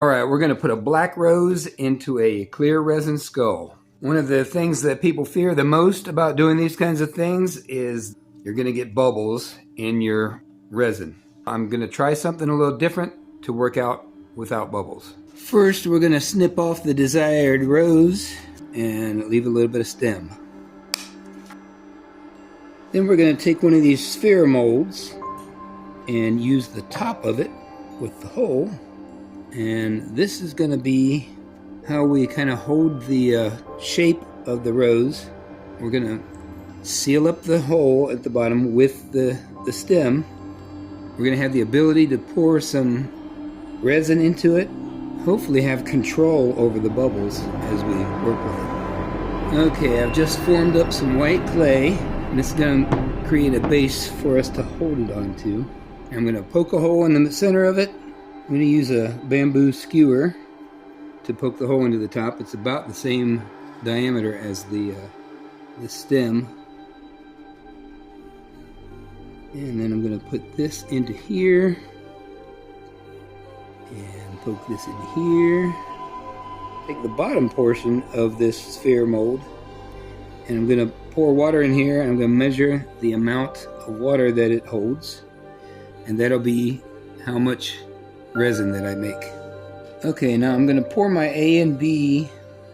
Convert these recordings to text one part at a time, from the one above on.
All right, we're going to put a black rose into a clear resin skull. One of the things that people fear the most about doing these kinds of things is you're going to get bubbles in your resin. I'm going to try something a little different to work out without bubbles. First, we're going to snip off the desired rose and leave a little bit of stem. Then we're going to take one of these sphere molds and use the top of it with the hole. And this is going to be how we kind of hold the shape of the rose. We're going to seal up the hole at the bottom with the stem. We're going to have the ability to pour some resin into it. Hopefully have control over the bubbles as we work with it. Okay, I've just formed up some white clay, and it's going to create a base for us to hold it onto. I'm going to poke a hole in the center of it. I'm going to use a bamboo skewer to poke the hole into the top. It's about the same diameter as the stem. And then I'm going to put this into here and poke this in here. Take the bottom portion of this sphere mold and I'm going to pour water in here, and I'm going to measure the amount of water that it holds, and that'll be how much resin that I make. Okay, now I'm going to pour my A and B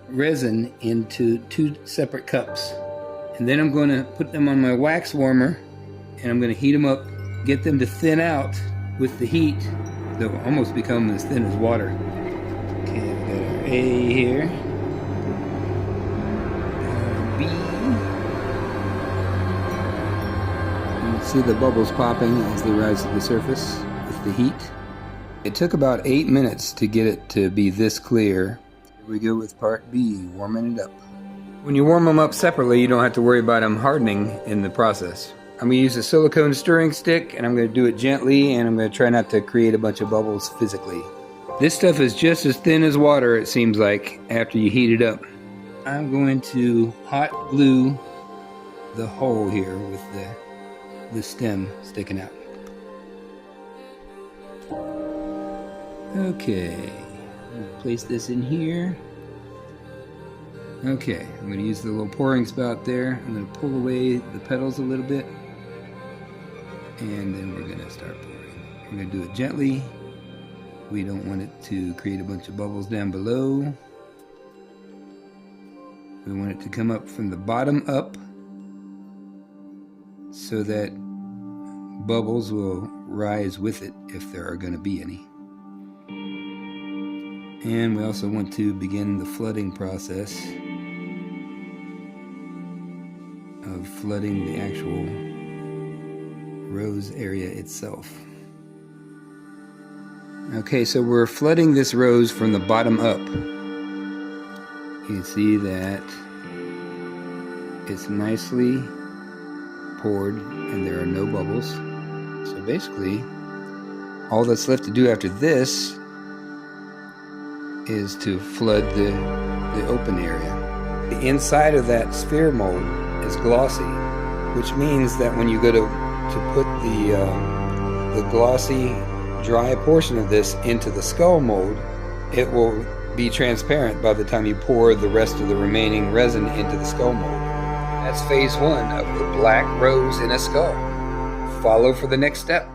resin into 2 separate cups, and then I'm going to put them on my wax warmer and I'm going to heat them up, get them to thin out with the heat. They'll almost become as thin as water. Okay, we got our A here, our B. You can see the bubbles popping as they rise to the surface with the heat. It took about 8 minutes to get it to be this clear. Here we go with part B, warming it up. When you warm them up separately, you don't have to worry about them hardening in the process. I'm going to use a silicone stirring stick, and I'm going to do it gently, and I'm going to try not to create a bunch of bubbles physically. This stuff is just as thin as water, it seems like, after you heat it up. I'm going to hot glue the hole here with the stem sticking out. Okay, place this in here. Okay, I'm going to use the little pouring spout there. I'm going to pull away the petals a little bit, and then we're going to start pouring. We're going to do it gently. We don't want it to create a bunch of bubbles down below. We want it to come up from the bottom up so that bubbles will rise with it if there are going to be any. And we also want to begin the flooding process of flooding the actual rose area itself. Okay, so we're flooding this rose from the bottom up. You can see that it's nicely poured and there are no bubbles. So basically, all that's left to do after this is to flood the open area. The inside of that sphere mold is glossy, which means that when you go to put the glossy, dry portion of this into the skull mold, it will be transparent by the time you pour the rest of the remaining resin into the skull mold. That's phase 1 of the black rose in a skull. Follow for the next step.